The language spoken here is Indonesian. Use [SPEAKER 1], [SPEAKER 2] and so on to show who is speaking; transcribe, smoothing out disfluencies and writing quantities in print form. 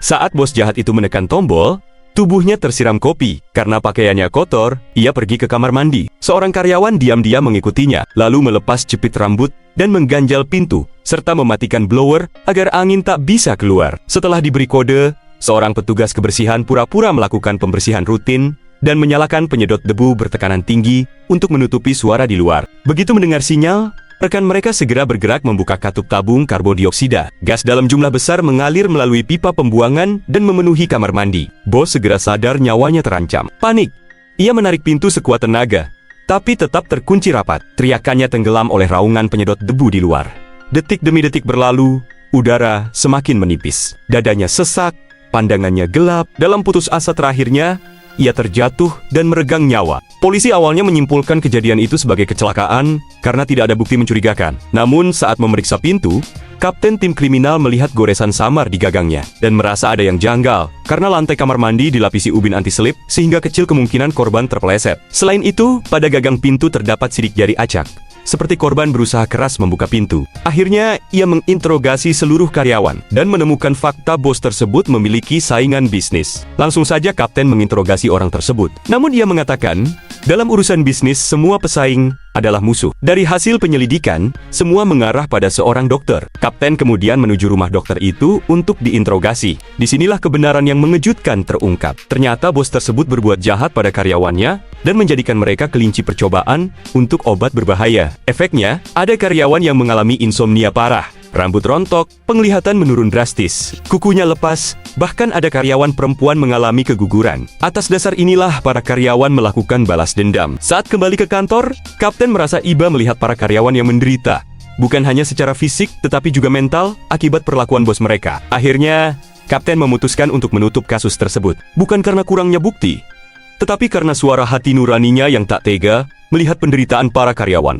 [SPEAKER 1] Saat bos jahat itu menekan tombol, tubuhnya tersiram kopi. Karena pakaiannya kotor, ia pergi ke kamar mandi. Seorang karyawan diam-diam mengikutinya, lalu melepas jepit rambut dan mengganjal pintu, serta mematikan blower agar angin tak bisa keluar. Setelah diberi kode, seorang petugas kebersihan pura-pura melakukan pembersihan rutin dan menyalakan penyedot debu bertekanan tinggi untuk menutupi suara di luar. Begitu mendengar sinyal, rekan mereka segera bergerak membuka katup tabung karbon dioksida. Gas dalam jumlah besar mengalir melalui pipa pembuangan dan memenuhi kamar mandi. Bos segera sadar nyawanya terancam. Panik. Ia menarik pintu sekuat tenaga, tapi tetap terkunci rapat. Teriakannya tenggelam oleh raungan penyedot debu di luar. Detik demi detik berlalu, udara semakin menipis. Dadanya sesak, pandangannya gelap. Dalam putus asa terakhirnya, ia terjatuh dan meregang nyawa. Polisi awalnya menyimpulkan kejadian itu sebagai kecelakaan karena tidak ada bukti mencurigakan. Namun saat memeriksa pintu, Kapten tim kriminal melihat goresan samar di gagangnya dan merasa ada yang janggal karena lantai kamar mandi dilapisi ubin anti-slip sehingga kecil kemungkinan korban terpeleset. Selain itu, pada gagang pintu terdapat sidik jari acak, seperti korban berusaha keras membuka pintu. Akhirnya, ia menginterogasi seluruh karyawan dan menemukan fakta bos tersebut memiliki saingan bisnis. Langsung saja Kapten menginterogasi orang tersebut. Namun ia mengatakan, dalam urusan bisnis semua pesaing adalah musuh. Dari hasil penyelidikan, semua mengarah pada seorang dokter. Kapten kemudian menuju rumah dokter itu untuk diinterogasi. Disinilah kebenaran yang mengejutkan terungkap. Ternyata bos tersebut berbuat jahat pada karyawannya dan menjadikan mereka kelinci percobaan untuk obat berbahaya. Efeknya, ada karyawan yang mengalami insomnia parah, rambut rontok, penglihatan menurun drastis, kukunya lepas, bahkan ada karyawan perempuan mengalami keguguran. Atas dasar inilah para karyawan melakukan balas dendam. Saat kembali ke kantor, Kapten merasa iba melihat para karyawan yang menderita, bukan hanya secara fisik tetapi juga mental akibat perlakuan bos mereka. Akhirnya, Kapten memutuskan untuk menutup kasus tersebut, bukan karena kurangnya bukti, tetapi karena suara hati nuraninya yang tak tega melihat penderitaan para karyawan.